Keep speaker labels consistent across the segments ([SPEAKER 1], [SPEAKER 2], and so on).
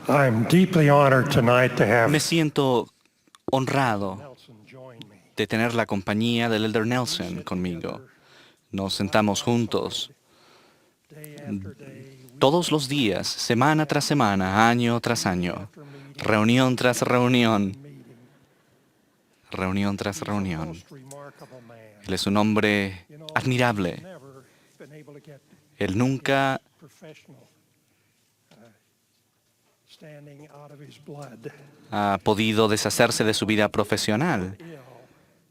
[SPEAKER 1] I'm deeply honored tonight to have
[SPEAKER 2] Me siento honrado
[SPEAKER 1] Nelson join me.
[SPEAKER 2] de tener la compañía del Elder Nelson conmigo. Nos sentamos juntos
[SPEAKER 1] Day after day, week
[SPEAKER 2] todos los días, semana tras semana, año tras año, reunión tras reunión,
[SPEAKER 1] meeting.
[SPEAKER 2] reunión tras
[SPEAKER 1] He's a
[SPEAKER 2] reunión.
[SPEAKER 1] most remarkable man.
[SPEAKER 2] Él es un hombre
[SPEAKER 1] You know,
[SPEAKER 2] admirable.
[SPEAKER 1] he's never been able to get
[SPEAKER 2] Él nunca
[SPEAKER 1] professional standing out of his blood.
[SPEAKER 2] ha podido deshacerse de su vida profesional.
[SPEAKER 1] Ill.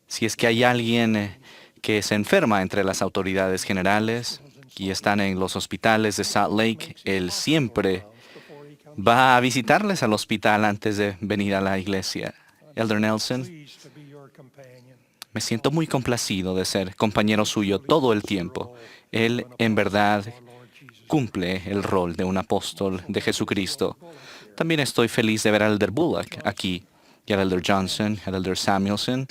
[SPEAKER 2] Si es que hay alguien que se enferma entre las autoridades generales y están en los hospitales de Salt Lake, él siempre
[SPEAKER 1] Before he comes,
[SPEAKER 2] va a visitarles al hospital antes de venir a la iglesia. Elder Nelson,
[SPEAKER 1] pleased to be your companion.
[SPEAKER 2] me siento muy complacido de ser compañero suyo todo el tiempo. Él, en verdad, cumple el rol de un apóstol de Jesucristo. También estoy feliz de ver al Elder Bullock aquí, y al Elder Johnson, al Elder Samuelson.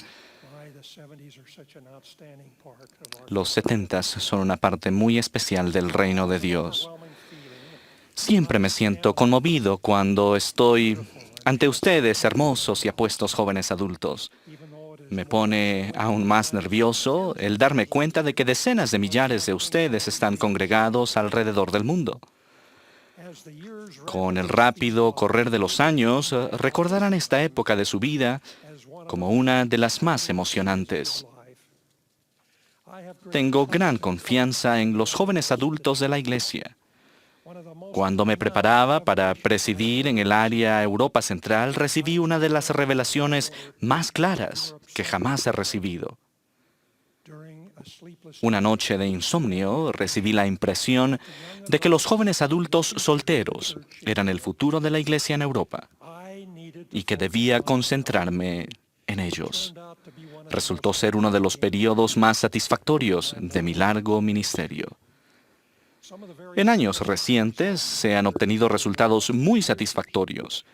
[SPEAKER 1] Why the 70s are such an outstanding part of our
[SPEAKER 2] Los 70 son una parte muy especial del reino de Dios.
[SPEAKER 1] overwhelming feeling.
[SPEAKER 2] Siempre me siento conmovido cuando estoy ante ustedes, hermosos y apuestos jóvenes adultos.
[SPEAKER 1] Even though it is
[SPEAKER 2] Me pone aún más nervioso el darme cuenta de que decenas de millares de ustedes están congregados alrededor del mundo.
[SPEAKER 1] as the years
[SPEAKER 2] Con el rápido correr de los años, recordarán esta época de su vida
[SPEAKER 1] as one
[SPEAKER 2] como una de las más emocionantes.
[SPEAKER 1] of life. I have great
[SPEAKER 2] Tengo gran confianza en los jóvenes adultos de la iglesia.
[SPEAKER 1] one of the most
[SPEAKER 2] Cuando me preparaba para presidir en el área Europa Central, recibí una de las revelaciones más claras que jamás he recibido.
[SPEAKER 1] during a sleepless
[SPEAKER 2] Una noche de insomnio recibí la impresión de que los jóvenes adultos solteros eran el futuro de la iglesia en Europa
[SPEAKER 1] I needed to
[SPEAKER 2] y que debía concentrarme en ellos.
[SPEAKER 1] turned out to be one of
[SPEAKER 2] Resultó ser uno de los periodos más satisfactorios de mi largo ministerio.
[SPEAKER 1] some of the very
[SPEAKER 2] En años recientes se han obtenido resultados muy satisfactorios.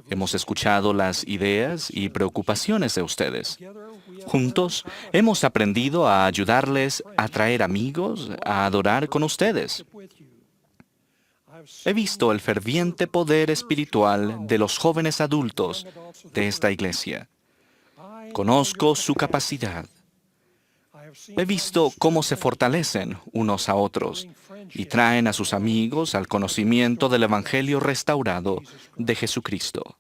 [SPEAKER 2] Hemos escuchado las ideas y preocupaciones de ustedes.
[SPEAKER 1] together we have
[SPEAKER 2] Juntos hemos aprendido a ayudarles a traer amigos a adorar con ustedes.
[SPEAKER 1] with you. I've
[SPEAKER 2] He visto el ferviente poder espiritual de los jóvenes adultos de esta iglesia. Conozco su capacidad.
[SPEAKER 1] I have seen
[SPEAKER 2] He visto cómo se fortalecen unos a otros y traen a sus amigos al conocimiento del Evangelio restaurado de Jesucristo.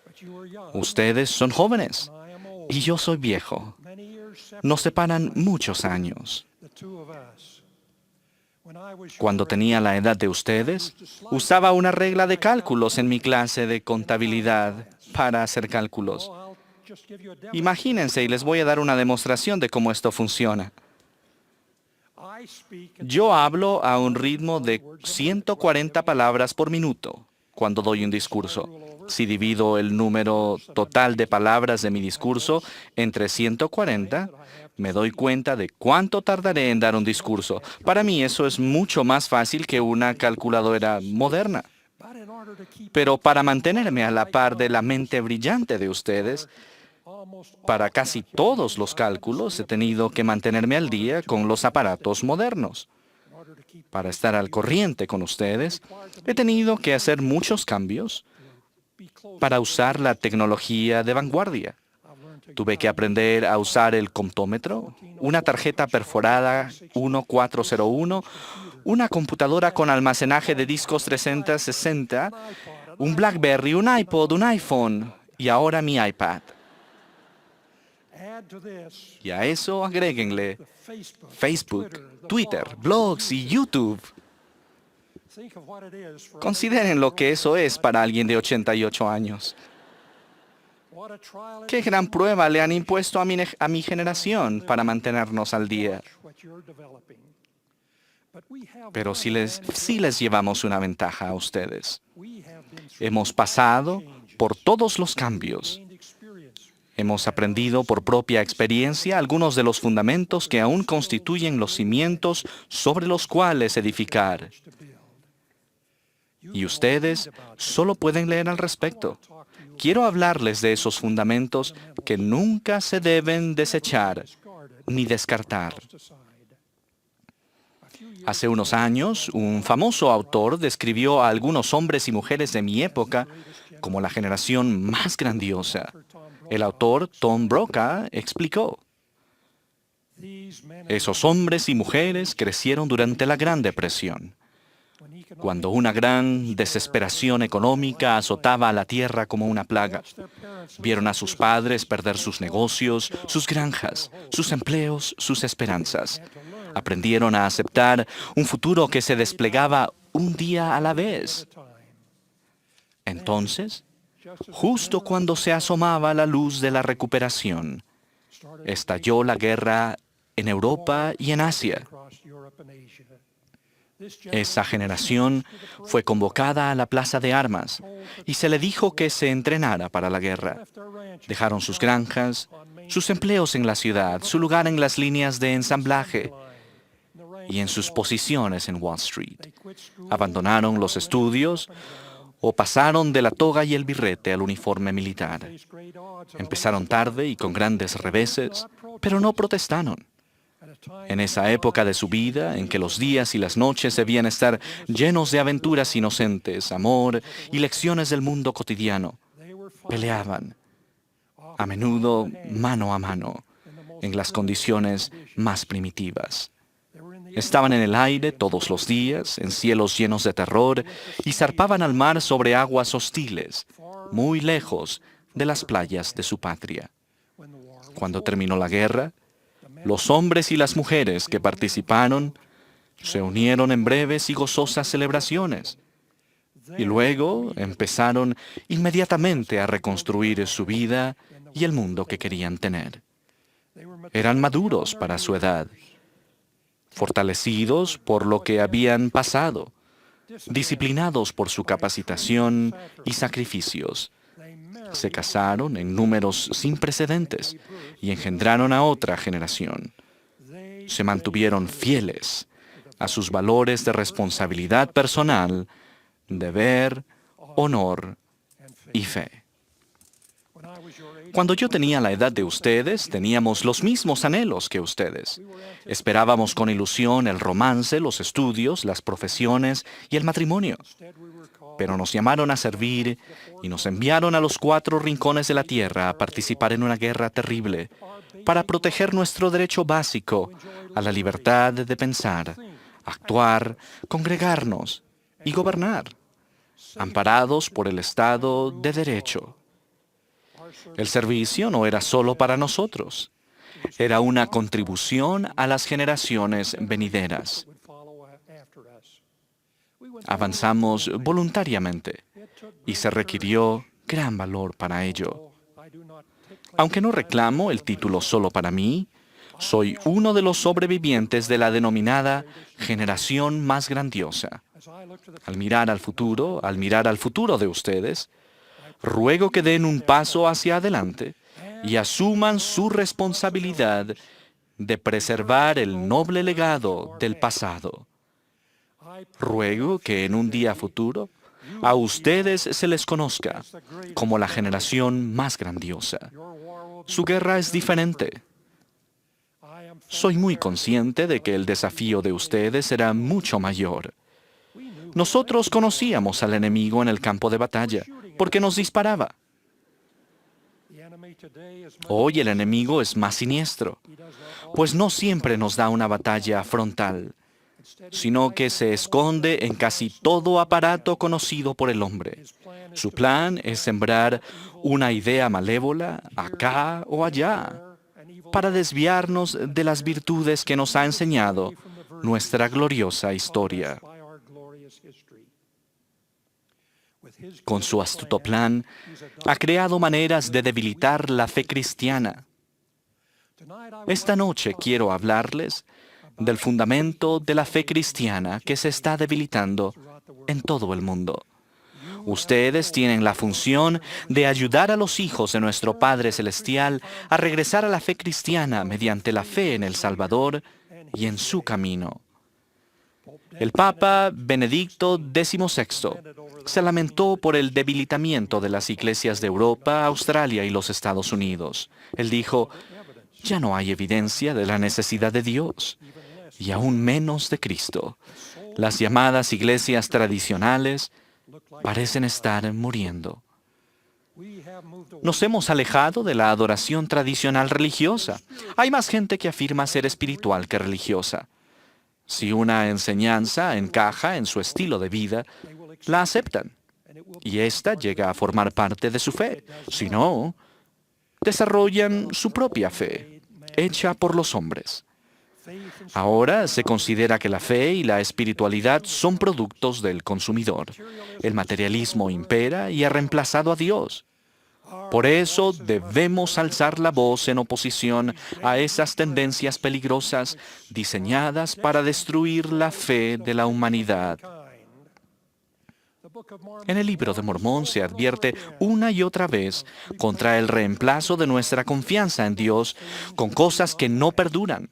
[SPEAKER 1] but you were young.
[SPEAKER 2] Ustedes son jóvenes
[SPEAKER 1] I am old.
[SPEAKER 2] y yo soy viejo.
[SPEAKER 1] Many years separate,
[SPEAKER 2] Nos separan muchos años.
[SPEAKER 1] the two of us. When I was your
[SPEAKER 2] Cuando tenía la edad de ustedes, usaba una regla de cálculos en mi clase de contabilidad para hacer cálculos.
[SPEAKER 1] I'll just give you a demo.
[SPEAKER 2] Imagínense y les voy a dar una demostración de cómo esto funciona.
[SPEAKER 1] I speak at
[SPEAKER 2] Yo hablo a un ritmo de 140 palabras por minuto cuando doy un discurso. Si divido el número total de palabras de mi discurso entre 140, me doy cuenta de cuánto tardaré en dar un discurso. Para mí eso es mucho más fácil que una calculadora moderna.
[SPEAKER 1] but in order to keep
[SPEAKER 2] Pero para mantenerme a la par de la mente brillante de ustedes,
[SPEAKER 1] almost
[SPEAKER 2] para casi todos los cálculos he tenido que mantenerme al día con los aparatos modernos.
[SPEAKER 1] in order to keep
[SPEAKER 2] Para estar al corriente con ustedes, he tenido que hacer muchos cambios
[SPEAKER 1] be close.
[SPEAKER 2] para usar la tecnología de vanguardia.
[SPEAKER 1] I've learned to
[SPEAKER 2] Tuve que aprender a usar el comptómetro, una tarjeta perforada 1401, una computadora con almacenaje de discos 360, un BlackBerry, un iPod, un iPhone y ahora mi iPad.
[SPEAKER 1] add to this
[SPEAKER 2] Y a eso agréguenle
[SPEAKER 1] the Facebook,
[SPEAKER 2] Facebook,
[SPEAKER 1] the
[SPEAKER 2] Twitter,
[SPEAKER 1] blogs.
[SPEAKER 2] blogs y YouTube.
[SPEAKER 1] Think of what it is for
[SPEAKER 2] Consideren lo que eso es para alguien de 88 años.
[SPEAKER 1] what a trial it
[SPEAKER 2] ¿Qué
[SPEAKER 1] is
[SPEAKER 2] gran prueba le han impuesto a mi generación para mantenernos al día?
[SPEAKER 1] what you're developing. But we have
[SPEAKER 2] Pero
[SPEAKER 1] one
[SPEAKER 2] sí les llevamos una ventaja a ustedes.
[SPEAKER 1] we have been through
[SPEAKER 2] Hemos pasado por todos los cambios.
[SPEAKER 1] gained experience.
[SPEAKER 2] Hemos aprendido por propia experiencia algunos de los fundamentos que aún constituyen los cimientos sobre los cuales edificar.
[SPEAKER 1] To build.
[SPEAKER 2] Y ustedes solo pueden leer al respecto. Quiero hablarles de esos fundamentos que nunca se deben desechar
[SPEAKER 1] Discarded,
[SPEAKER 2] ni descartar.
[SPEAKER 1] tossed aside. A few
[SPEAKER 2] Hace unos años, un famoso autor describió a algunos hombres y mujeres de mi época como la generación más grandiosa. El autor Tom Brokaw explicó: esos hombres y mujeres crecieron durante la Gran Depresión, cuando una gran desesperación económica azotaba a la tierra como una plaga. Vieron a sus padres perder sus negocios, sus granjas, sus empleos, sus esperanzas. Aprendieron a aceptar un futuro que se desplegaba un día a la vez. Entonces, justo cuando se asomaba la luz de la recuperación, estalló la guerra en Europa y en Asia. Esa generación fue convocada a la plaza de armas y se le dijo que se entrenara para la guerra. Dejaron sus granjas, sus empleos en la ciudad, su lugar en las líneas de ensamblaje y en sus posiciones en Wall Street. Abandonaron los estudios o pasaron de la toga y el birrete al uniforme militar. Empezaron tarde y con grandes reveses, pero no protestaron. En esa época de su vida, en que los días y las noches debían estar llenos de aventuras inocentes, amor y lecciones del mundo cotidiano, peleaban, a menudo mano a mano, en las condiciones más primitivas. Estaban en el aire todos los días, en cielos llenos de terror, y zarpaban al mar sobre aguas hostiles, muy lejos de las playas de su patria. Cuando terminó la guerra, los hombres y las mujeres que participaron se unieron en breves y gozosas celebraciones, y luego empezaron inmediatamente a reconstruir su vida y el mundo que querían tener. Eran maduros para su edad, fortalecidos por lo que habían pasado, disciplinados por su capacitación y sacrificios. Se casaron en números sin precedentes y engendraron a otra generación. Se mantuvieron fieles a sus valores de responsabilidad personal, deber, honor y fe. Cuando yo tenía la edad de ustedes, teníamos los mismos anhelos que ustedes. Esperábamos con ilusión el romance, los estudios, las profesiones y el matrimonio. Pero nos llamaron a servir y nos enviaron a los 4 rincones de la tierra a participar en una guerra terrible para proteger nuestro derecho básico a la libertad de pensar, actuar, congregarnos y gobernar, amparados por el Estado de Derecho. El servicio no era solo para nosotros, era una contribución a las generaciones venideras. Avanzamos voluntariamente y se requirió gran valor para ello. Aunque no reclamo el título solo para mí, soy uno de los sobrevivientes de la denominada generación más grandiosa. Al mirar al futuro de ustedes, ruego que den un paso hacia adelante y asuman su responsabilidad de preservar el noble legado del pasado. Ruego que en un día futuro a ustedes se les conozca como la generación más grandiosa. Su guerra es diferente. Soy muy consciente de que el desafío de ustedes será mucho mayor. Nosotros conocíamos al enemigo en el campo de batalla porque nos disparaba. Hoy el enemigo es más siniestro, pues no siempre nos da una batalla frontal, sino que se esconde en casi todo aparato conocido por el hombre. Su plan es sembrar una idea malévola acá o allá, para desviarnos de las virtudes que nos ha enseñado nuestra gloriosa historia. Con su astuto plan, ha creado maneras de debilitar la fe cristiana. Esta noche quiero hablarles del fundamento de la fe cristiana que se está debilitando en todo el mundo. Ustedes tienen la función de ayudar a los hijos de nuestro Padre Celestial a regresar a la fe cristiana mediante la fe en el Salvador y en su camino. El Papa Benedicto XVI se lamentó por el debilitamiento de las iglesias de Europa, Australia y los Estados Unidos. Él dijo: ya no hay evidencia de la necesidad de Dios. y aún menos de Cristo. Las llamadas iglesias tradicionales parecen estar muriendo. Nos hemos alejado de la adoración tradicional religiosa. Hay más gente que afirma ser espiritual que religiosa. Si una enseñanza encaja en su estilo de vida, la aceptan. Y ésta llega a formar parte de su fe. Si no, desarrollan su propia fe, hecha por los hombres. Ahora se considera que la fe y la espiritualidad son productos del consumidor. El materialismo impera y ha reemplazado a Dios. Por eso debemos alzar la voz en oposición a esas tendencias peligrosas diseñadas para destruir la fe de la humanidad. En el Libro de Mormón se advierte una y otra vez contra el reemplazo de nuestra confianza en Dios con cosas que no perduran.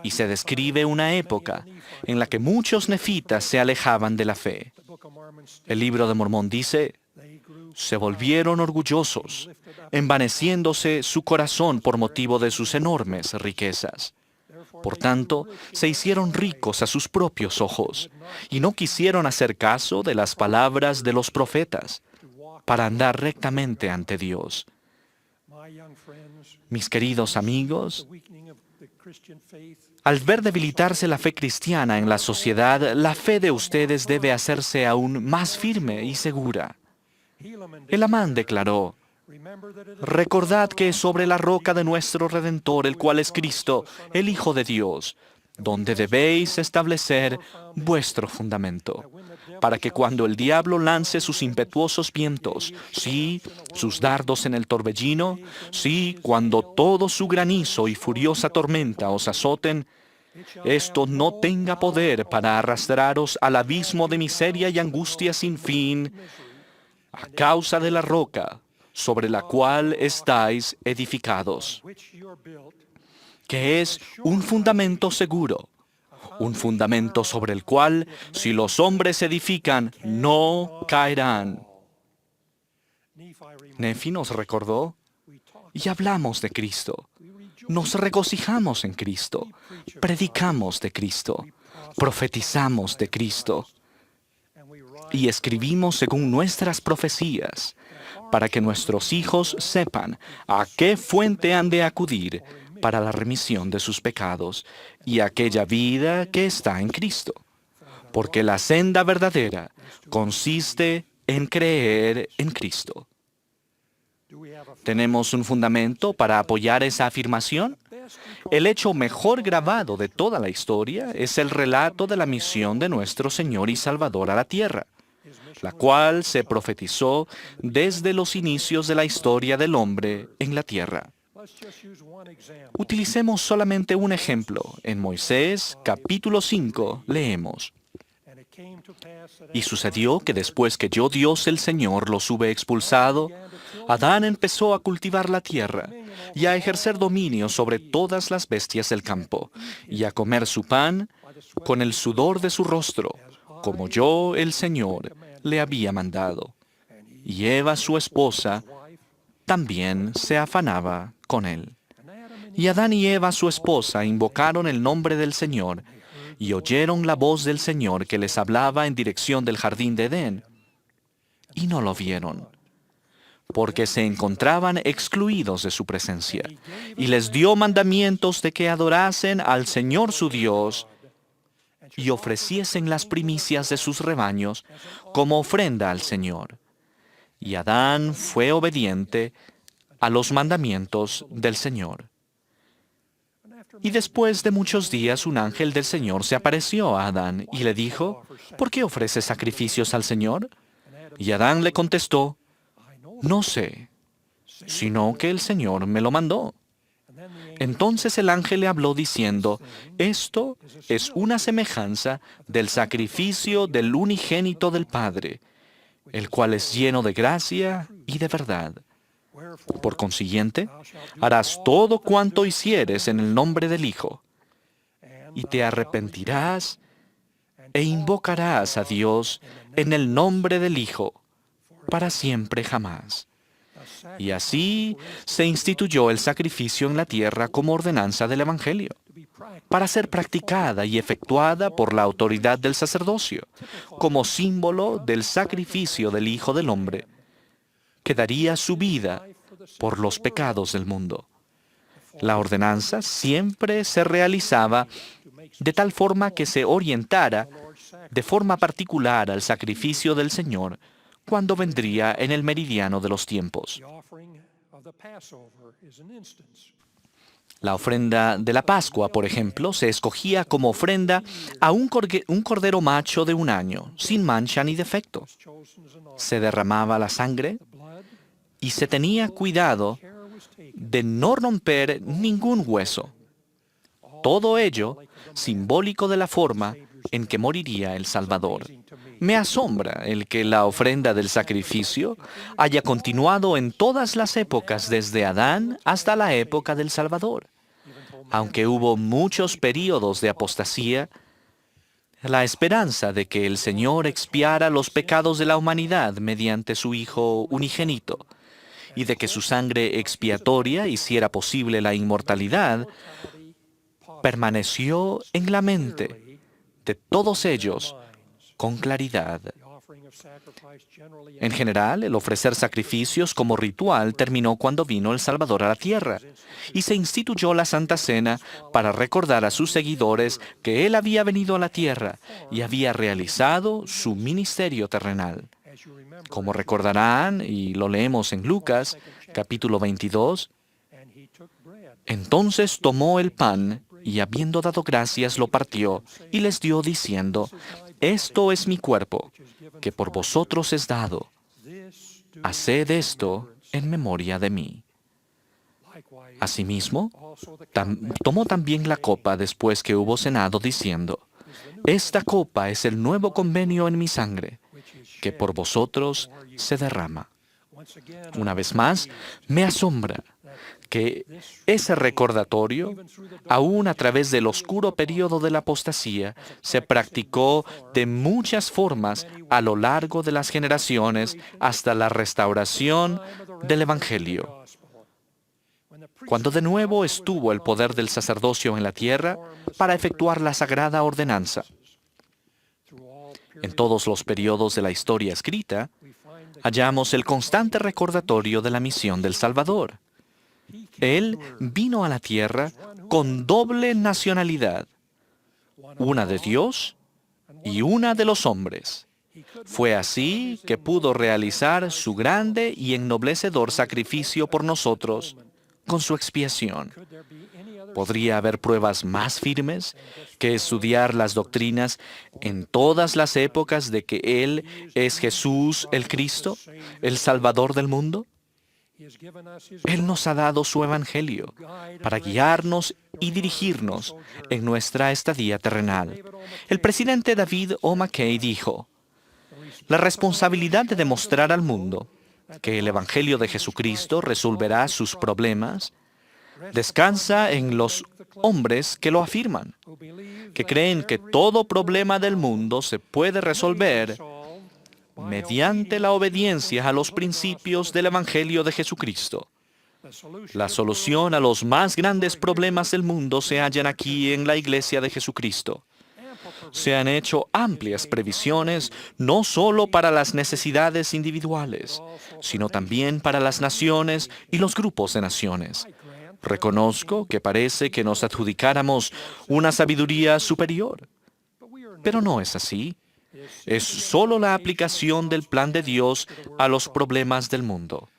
[SPEAKER 2] Y se describe una época en la que muchos nefitas se alejaban de la fe. El Libro de Mormón dice: se volvieron orgullosos, envaneciéndose su corazón por motivo de sus enormes riquezas. Por tanto, se hicieron ricos a sus propios ojos, y no quisieron hacer caso de las palabras de los profetas para andar rectamente ante Dios. Mis queridos amigos, al ver debilitarse la fe cristiana en la sociedad, la fe de ustedes debe hacerse aún más firme y segura. Elamán declaró: recordad que es sobre la roca de nuestro Redentor, el cual es Cristo, el Hijo de Dios, donde debéis establecer vuestro fundamento, para que cuando el diablo lance sus impetuosos vientos, sí, sus dardos en el torbellino, sí, cuando todo su granizo y furiosa tormenta os azoten, esto no tenga poder para arrastraros al abismo de miseria y angustia sin fin, a causa de la roca sobre la cual estáis edificados, que es un fundamento seguro, un fundamento sobre el cual, si los hombres edifican, no caerán. Nefi nos recordó y hablamos de Cristo. Nos regocijamos en Cristo, predicamos de Cristo, profetizamos de Cristo y escribimos según nuestras profecías, para que nuestros hijos sepan a qué fuente han de acudir para la remisión de sus pecados y aquella vida que está en Cristo. Porque la senda verdadera consiste en creer en Cristo. ¿Tenemos un fundamento para apoyar esa afirmación? El hecho mejor grabado de toda la historia es el relato de la misión de nuestro Señor y Salvador a la tierra, la cual se profetizó desde los inicios de la historia del hombre en la tierra. Utilicemos solamente un ejemplo. En Moisés, capítulo 5, leemos: y sucedió que después que yo, Dios el Señor, los hube expulsado, Adán empezó a cultivar la tierra y a ejercer dominio sobre todas las bestias del campo, y a comer su pan con el sudor de su rostro, como yo, el Señor, le había mandado. Y Eva, su esposa, también se afanaba con él. Y Adán y Eva, su esposa, invocaron el nombre del Señor, y oyeron la voz del Señor que les hablaba en dirección del jardín de Edén, y no lo vieron, porque se encontraban excluidos de su presencia, y les dio mandamientos de que adorasen al Señor su Dios, y ofreciesen las primicias de sus rebaños como ofrenda al Señor. Y Adán fue obediente a los mandamientos del Señor. Y después de muchos días un ángel del Señor se apareció a Adán y le dijo: ¿por qué ofreces sacrificios al Señor? Y Adán le contestó: no sé, sino que el Señor me lo mandó. Entonces el ángel le habló diciendo: esto es una semejanza del sacrificio del unigénito del Padre, el cual es lleno de gracia y de verdad. Por consiguiente, harás todo cuanto hicieres en el nombre del Hijo, y te arrepentirás e invocarás a Dios en el nombre del Hijo para siempre jamás. Y así se instituyó el sacrificio en la tierra como ordenanza del Evangelio. para ser practicada y efectuada por la autoridad del sacerdocio, como símbolo del sacrificio del Hijo del Hombre, que daría su vida por los pecados del mundo. La ordenanza siempre se realizaba de tal forma que se orientara de forma particular al sacrificio del Señor cuando vendría en el meridiano de los tiempos. La ofrenda de la Pascua, por ejemplo, se escogía como ofrenda a un cordero macho de 1 año, sin mancha ni defecto. Se derramaba la sangre y se tenía cuidado de no romper ningún hueso. Todo ello simbólico de la forma en que moriría el Salvador. Me asombra el que la ofrenda del sacrificio haya continuado en todas las épocas desde Adán hasta la época del Salvador. Aunque hubo muchos períodos de apostasía, la esperanza de que el Señor expiara los pecados de la humanidad mediante su Hijo unigénito y de que su sangre expiatoria hiciera posible la inmortalidad, permaneció en la mente de todos ellos con claridad. En general, el ofrecer sacrificios como ritual terminó cuando vino el Salvador a la tierra y se instituyó la Santa Cena para recordar a sus seguidores que Él había venido a la tierra y había realizado su ministerio terrenal. Como recordarán, y lo leemos en Lucas, capítulo 22, entonces tomó el pan y habiendo dado gracias lo partió y les dio diciendo, esto es mi cuerpo, que por vosotros es dado. Haced esto en memoria de mí. Asimismo, tomó también la copa después que hubo cenado, diciendo, esta copa es el nuevo convenio en mi sangre, que por vosotros se derrama. Una vez más, me asombra que ese recordatorio, aún a través del oscuro período de la apostasía, se practicó de muchas formas a lo largo de las generaciones hasta la restauración del Evangelio. Cuando de nuevo estuvo el poder del sacerdocio en la tierra para efectuar la sagrada ordenanza. En todos los periodos de la historia escrita, hallamos el constante recordatorio de la misión del Salvador. Él vino a la tierra con doble nacionalidad, una de Dios y una de los hombres. Fue así que pudo realizar su grande y ennoblecedor sacrificio por nosotros con su expiación. ¿Podría haber pruebas más firmes que estudiar las doctrinas en todas las épocas de que Él es Jesús el Cristo, el Salvador del mundo? Él nos ha dado su Evangelio para guiarnos y dirigirnos en nuestra estadía terrenal. El presidente David O. McKay dijo, la responsabilidad de demostrar al mundo que el Evangelio de Jesucristo resolverá sus problemas descansa en los hombres que lo afirman, que creen que todo problema del mundo se puede resolver mediante la obediencia a los principios del Evangelio de Jesucristo. La solución a los más grandes problemas del mundo se hallan aquí en la Iglesia de Jesucristo. Se han hecho amplias previsiones no solo para las necesidades individuales, sino también para las naciones y los grupos de naciones. Reconozco que parece que nos adjudicáramos una sabiduría superior, pero no es así. Es solo la aplicación del plan de Dios a los problemas del mundo.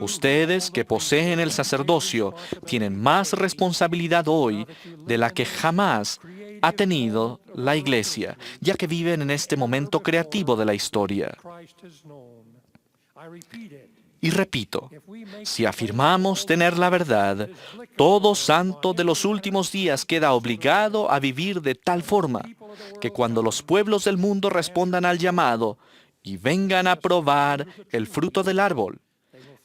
[SPEAKER 2] Ustedes que poseen el sacerdocio tienen más responsabilidad hoy de la que jamás ha tenido la Iglesia, ya que viven en este momento creativo de la historia. Y repito, si afirmamos tener la verdad, todo santo de los últimos días queda obligado a vivir de tal forma que cuando los pueblos del mundo respondan al llamado y vengan a probar el fruto del árbol,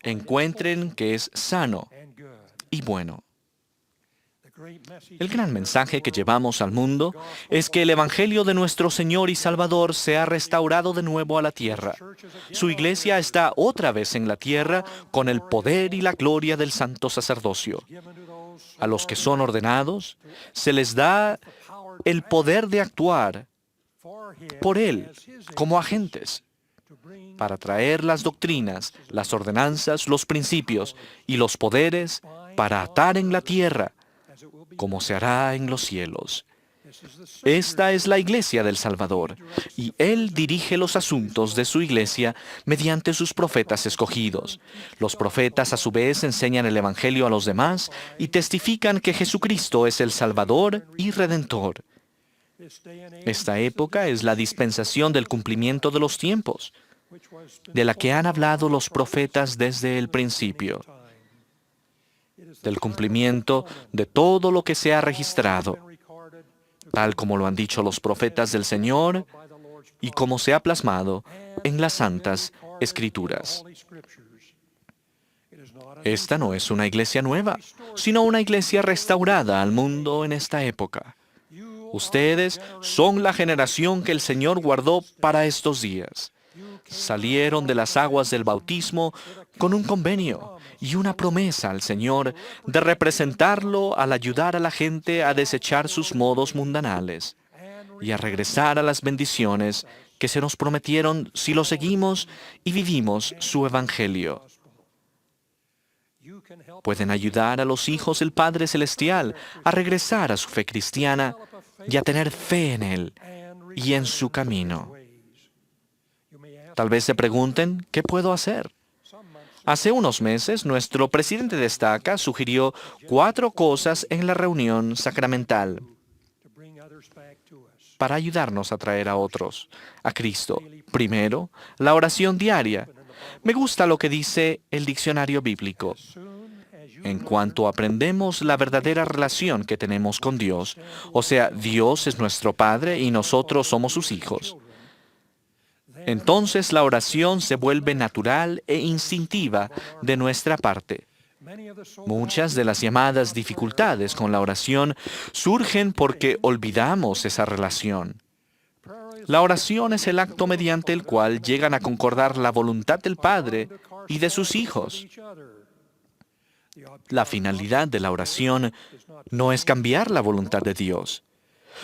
[SPEAKER 2] encuentren que es sano y bueno. El gran mensaje que llevamos al mundo es que el Evangelio de nuestro Señor y Salvador se ha restaurado de nuevo a la tierra. Su iglesia está otra vez en la tierra con el poder y la gloria del santo sacerdocio. A los que son ordenados, se les da el poder de actuar por Él como agentes para traer las doctrinas, las ordenanzas, los principios y los poderes para atar en la tierra como se hará en los cielos. Esta es la iglesia del Salvador, y Él dirige los asuntos de su iglesia mediante sus profetas escogidos. Los profetas a su vez enseñan el Evangelio a los demás y testifican que Jesucristo es el Salvador y Redentor. Esta época es la dispensación del cumplimiento de los tiempos, de la que han hablado los profetas desde el principio, del cumplimiento de todo lo que se ha registrado, tal como lo han dicho los profetas del Señor y como se ha plasmado en las Santas Escrituras. Esta no es una iglesia nueva, sino una iglesia restaurada al mundo en esta época. Ustedes son la generación que el Señor guardó para estos días. Salieron de las aguas del bautismo con un convenio y una promesa al Señor de representarlo al ayudar a la gente a desechar sus modos mundanales y a regresar a las bendiciones que se nos prometieron si lo seguimos y vivimos su Evangelio. Pueden ayudar a los hijos del Padre Celestial a regresar a su fe cristiana y a tener fe en Él y en su camino. Tal vez se pregunten, ¿qué puedo hacer? Hace unos meses, nuestro presidente de estaca sugirió 4 cosas en la reunión sacramental para ayudarnos a traer a otros a Cristo. Primero, la oración diaria. Me gusta lo que dice el diccionario bíblico. En cuanto aprendemos la verdadera relación que tenemos con Dios, o sea, Dios es nuestro Padre y nosotros somos sus hijos, entonces la oración se vuelve natural e instintiva de nuestra parte. Muchas de las llamadas dificultades con la oración surgen porque olvidamos esa relación. La oración es el acto mediante el cual llegan a concordar la voluntad del Padre y de sus hijos. La finalidad de la oración no es cambiar la voluntad de Dios,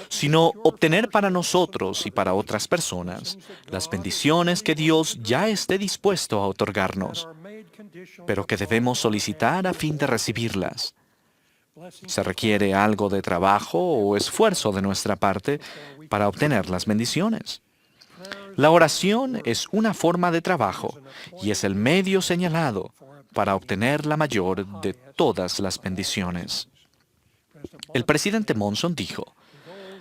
[SPEAKER 2] sino obtener para nosotros y para otras personas las bendiciones que Dios ya esté dispuesto a otorgarnos, pero que debemos solicitar a fin de recibirlas. Se requiere algo de trabajo o esfuerzo de nuestra parte para obtener las bendiciones. La oración es una forma de trabajo y es el medio señalado para obtener la mayor de todas las bendiciones. El presidente Monson dijo: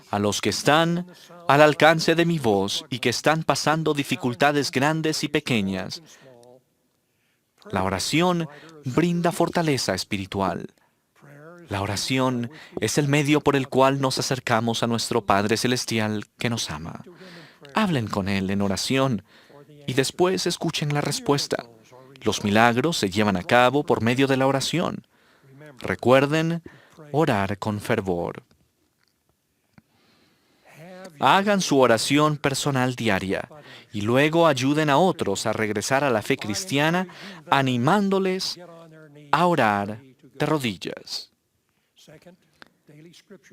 [SPEAKER 2] a los que están al alcance de mi voz y que están pasando dificultades grandes y pequeñas, la oración brinda fortaleza espiritual. La oración es el medio por el cual nos acercamos a nuestro Padre Celestial que nos ama. Hablen con Él en oración y después escuchen la respuesta. Los milagros se llevan a cabo por medio de la oración. Recuerden orar con fervor. Hagan su oración personal diaria y luego ayuden a otros a regresar a la fe cristiana animándoles a orar de rodillas.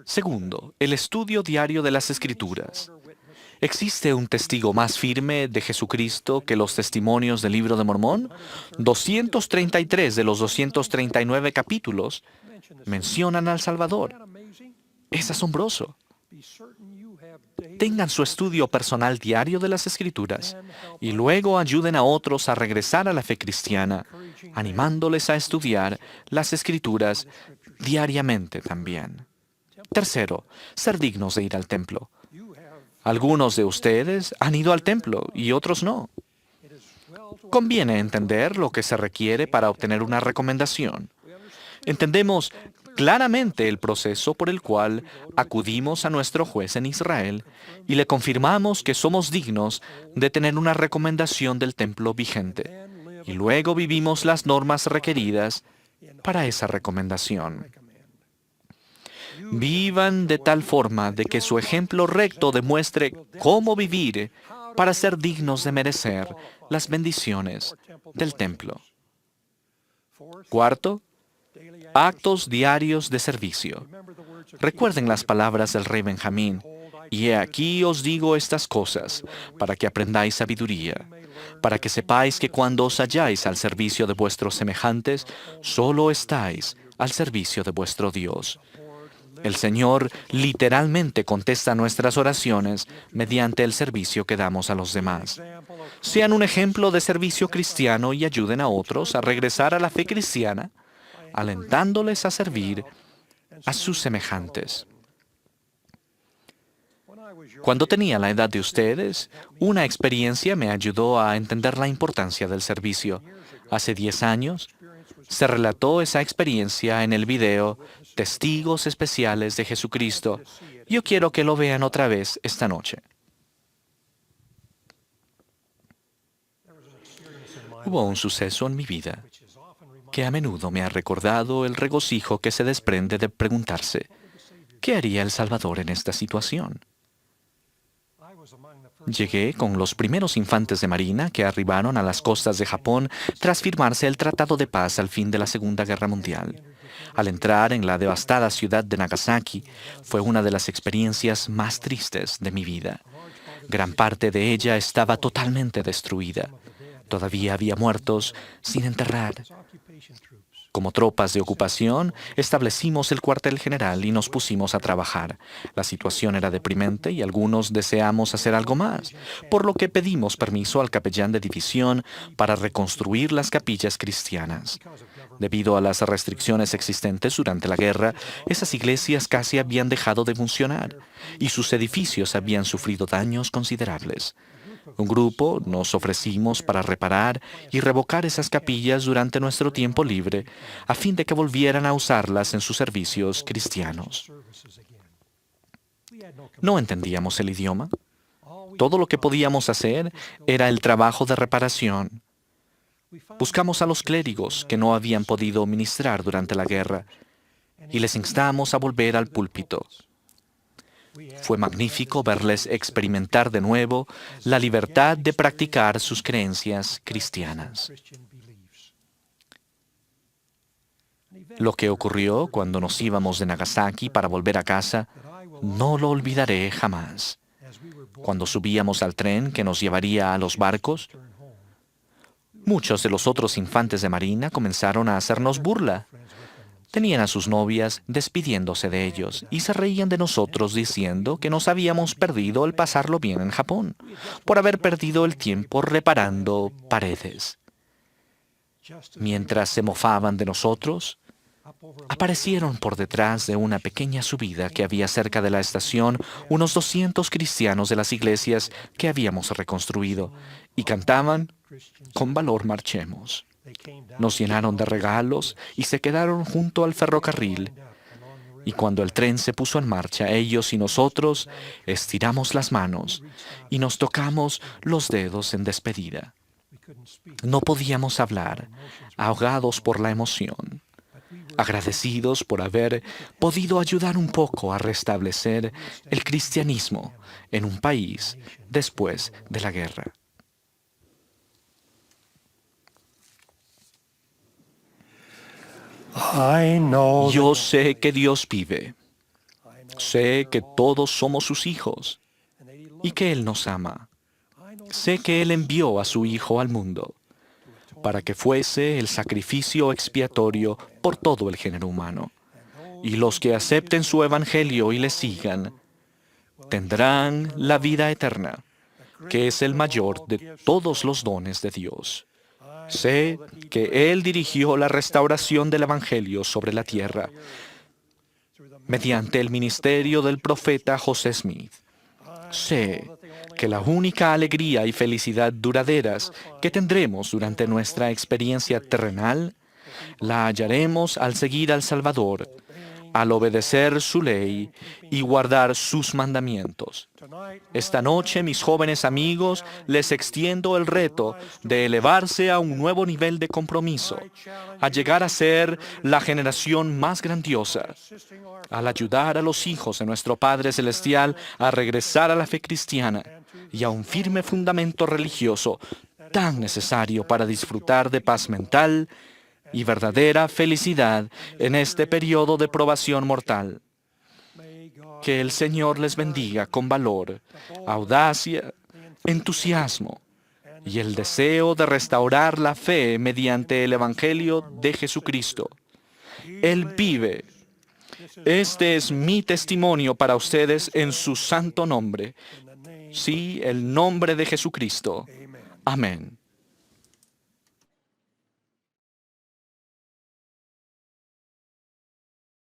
[SPEAKER 2] Segundo, el estudio diario de las Escrituras. ¿Existe un testigo más firme de Jesucristo que los testimonios del Libro de Mormón? 233 de los 239 capítulos mencionan al Salvador. Es asombroso. Tengan su estudio personal diario de las Escrituras y luego ayuden a otros a regresar a la fe cristiana, animándoles a estudiar las Escrituras diariamente también. Tercero, ser dignos de ir al templo. Algunos de ustedes han ido al templo y otros no. Conviene entender lo que se requiere para obtener una recomendación. Entendemos claramente el proceso por el cual acudimos a nuestro juez en Israel y le confirmamos que somos dignos de tener una recomendación del templo vigente. Y luego vivimos las normas requeridas para esa recomendación. Vivan de tal forma de que su ejemplo recto demuestre cómo vivir para ser dignos de merecer las bendiciones del templo. Cuarto, Actos diarios de servicio. Recuerden las palabras del rey Benjamín. Y he aquí os digo estas cosas, para que aprendáis sabiduría, para que sepáis que cuando os halláis al servicio de vuestros semejantes, solo estáis al servicio de vuestro Dios. El Señor literalmente contesta nuestras oraciones mediante el servicio que damos a los demás. Sean un ejemplo de servicio cristiano y ayuden a otros a regresar a la fe cristiana, alentándoles a servir a sus semejantes. Cuando tenía la edad de ustedes, una experiencia me ayudó a entender la importancia del servicio. Hace 10 años, se relató esa experiencia en el video Testigos Especiales de Jesucristo. Yo quiero que lo vean otra vez esta noche. Hubo un suceso en mi vida que a menudo me ha recordado el regocijo que se desprende de preguntarse, ¿qué haría El Salvador en esta situación? Llegué con los primeros infantes de marina que arribaron a las costas de Japón tras firmarse el Tratado de Paz al fin de la Segunda Guerra Mundial. Al entrar en la devastada ciudad de Nagasaki, fue una de las experiencias más tristes de mi vida. Gran parte de ella estaba totalmente destruida. Todavía había muertos sin enterrar. Como tropas de ocupación, establecimos el cuartel general y nos pusimos a trabajar. La situación era deprimente y algunos deseamos hacer algo más, por lo que pedimos permiso al capellán de división para reconstruir las capillas cristianas. Debido a las restricciones existentes durante la guerra, esas iglesias casi habían dejado de funcionar y sus edificios habían sufrido daños considerables. Un grupo nos ofrecimos para reparar y revocar esas capillas durante nuestro tiempo libre, a fin de que volvieran a usarlas en sus servicios cristianos. No entendíamos el idioma. Todo lo que podíamos hacer era el trabajo de reparación. Buscamos a los clérigos que no habían podido ministrar durante la guerra y les instamos a volver al púlpito. Fue magnífico verles experimentar de nuevo la libertad de practicar sus creencias cristianas. Lo que ocurrió cuando nos íbamos de Nagasaki para volver a casa, no lo olvidaré jamás. Cuando subíamos al tren que nos llevaría a los barcos, muchos de los otros infantes de marina comenzaron a hacernos burla. Tenían a sus novias despidiéndose de ellos y se reían de nosotros diciendo que nos habíamos perdido el pasarlo bien en Japón, por haber perdido el tiempo reparando paredes. Mientras se mofaban de nosotros, aparecieron por detrás de una pequeña subida que había cerca de la estación unos 200 cristianos de las iglesias que habíamos reconstruido y cantaban «Con valor marchemos». Nos llenaron de regalos y se quedaron junto al ferrocarril. Y cuando el tren se puso en marcha, ellos y nosotros estiramos las manos y nos tocamos los dedos en despedida. No podíamos hablar, ahogados por la emoción, agradecidos por haber podido ayudar un poco a restablecer el cristianismo en un país después de la guerra. Yo sé que Dios vive. Sé que todos somos sus hijos y que Él nos ama. Sé que Él envió a su Hijo al mundo para que fuese el sacrificio expiatorio por todo el género humano. Y los que acepten su evangelio y le sigan tendrán la vida eterna, que es el mayor de todos los dones de Dios. Sé que Él dirigió la restauración del Evangelio sobre la tierra mediante el ministerio del profeta José Smith. Sé que la única alegría y felicidad duraderas que tendremos durante nuestra experiencia terrenal la hallaremos al seguir al Salvador, al obedecer su ley y guardar sus mandamientos. Esta noche, mis jóvenes amigos, les extiendo el reto de elevarse a un nuevo nivel de compromiso, a llegar a ser la generación más grandiosa, al ayudar a los hijos de nuestro Padre Celestial a regresar a la fe cristiana y a un firme fundamento religioso tan necesario para disfrutar de paz mental y verdadera felicidad en este periodo de probación mortal. Que el Señor les bendiga con valor, audacia, entusiasmo y el deseo de restaurar la fe mediante el Evangelio de Jesucristo. Él vive. Este es mi testimonio para ustedes en su santo nombre. Sí, el nombre de Jesucristo. Amén.